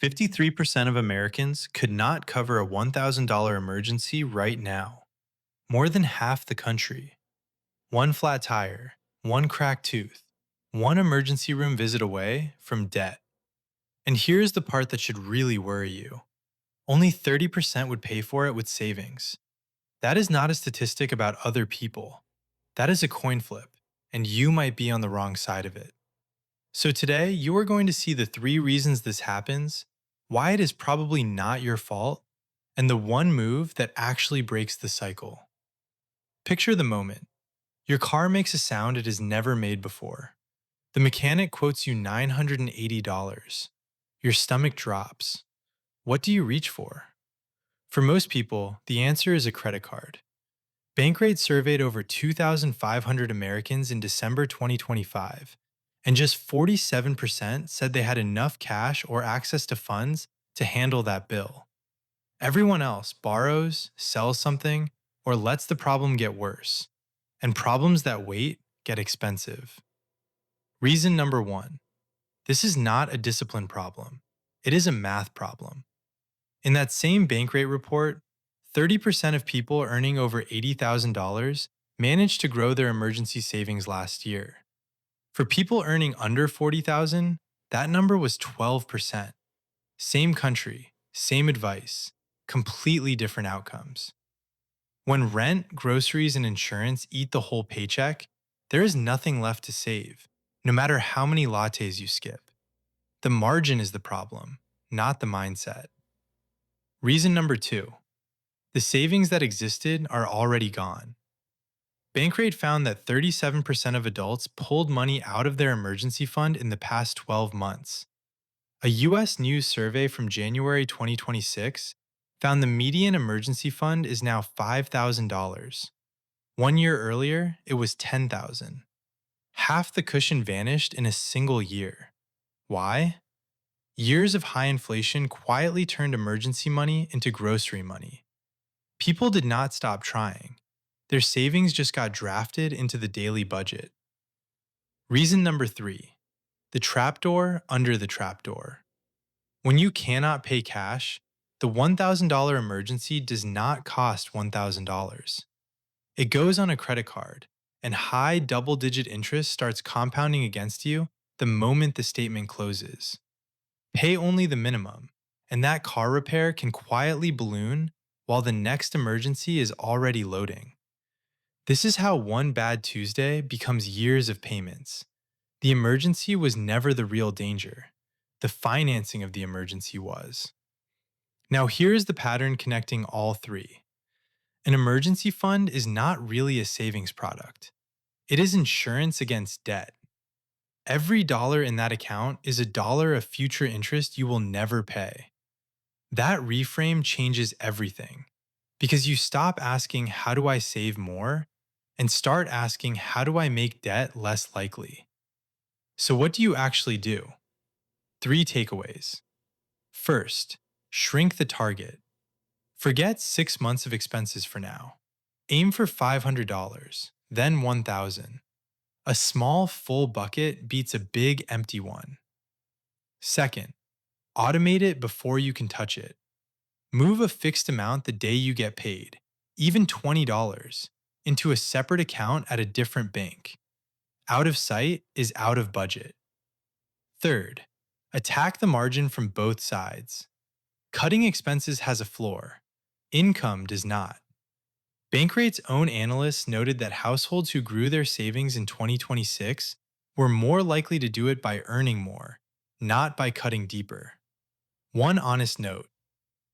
53% of Americans could not cover a $1,000 emergency right now. More than half the country. One flat tire, one cracked tooth, one emergency room visit away from debt. And here's the part that should really worry you. Only 30% would pay for it with savings. That is not a statistic about other people. That is a coin flip, and you might be on the wrong side of it. So today, you are going to see the 3 reasons this happens, why it is probably not your fault, and the one move that actually breaks the cycle. Picture the moment. Your car makes a sound it has never made before. The mechanic quotes you $980. Your stomach drops. What do you reach for? For most people, the answer is a credit card. Bankrate surveyed over 2,500 Americans in December 2025, and just 47% said they had enough cash or access to funds to handle that bill. Everyone else borrows, sells something, or lets the problem get worse. And problems that wait get expensive. Reason number 1. This is not a discipline problem. It is a math problem. In that same Bankrate report, 30% of people earning over $80,000 managed to grow their emergency savings last year. For people earning under $40,000, that number was 12%. Same country, same advice, completely different outcomes. When rent, groceries, and insurance eat the whole paycheck, there is nothing left to save, no matter how many lattes you skip. The margin is the problem, not the mindset. Reason number 2. The savings that existed are already gone. Bankrate found that 37% of adults pulled money out of their emergency fund in the past 12 months. A US News survey from January 2026 found the median emergency fund is now $5,000. 1 year earlier, it was $10,000. Half the cushion vanished in a single year. Why? Years of high inflation quietly turned emergency money into grocery money. People did not stop trying. Their savings just got drafted into the daily budget. Reason number 3. The trapdoor under the trapdoor. When you cannot pay cash, the $1,000 emergency does not cost $1,000. It goes on a credit card, and high double-digit interest starts compounding against you the moment the statement closes. Pay only the minimum, and that car repair can quietly balloon while the next emergency is already loading. This is how one bad Tuesday becomes years of payments. The emergency was never the real danger. The financing of the emergency was. Now here's the pattern connecting all 3. An emergency fund is not really a savings product. It is insurance against debt. Every dollar in that account is a dollar of future interest you will never pay. That reframe changes everything because you stop asking, how do I save more? And start asking, how do I make debt less likely? So, what do you actually do? 3 takeaways. First, shrink the target. Forget 6 months of expenses for now. Aim for $500, then $1,000. A small, full bucket beats a big, empty one. Second, automate it before you can touch it. Move a fixed amount the day you get paid, even $20, into a separate account at a different bank. Out of sight is out of budget. Third, attack the margin from both sides. Cutting expenses has a floor. Income does not. Bankrate's own analysts noted that households who grew their savings in 2026 were more likely to do it by earning more, not by cutting deeper. One honest note: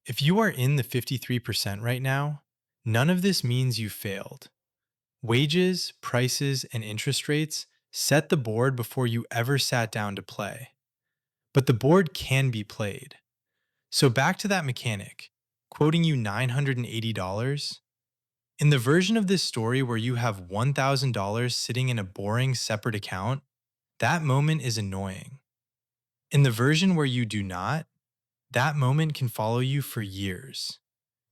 if you are in the 53% right now, none of this means you failed. Wages, prices, and interest rates set the board before you ever sat down to play. But the board can be played. So back to that mechanic, quoting you $980. In the version of this story where you have $1,000 sitting in a boring separate account, that moment is annoying. In the version where you do not, that moment can follow you for years.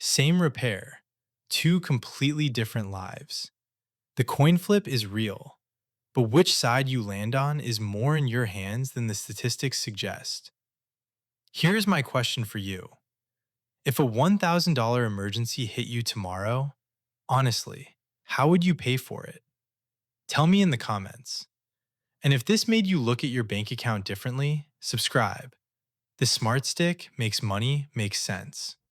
Same repair, 2 completely different lives. The coin flip is real, but which side you land on is more in your hands than the statistics suggest. Here's my question for you. If a $1,000 emergency hit you tomorrow, honestly, how would you pay for it? Tell me in the comments. And if this made you look at your bank account differently, subscribe. The Smart Stick makes money make sense.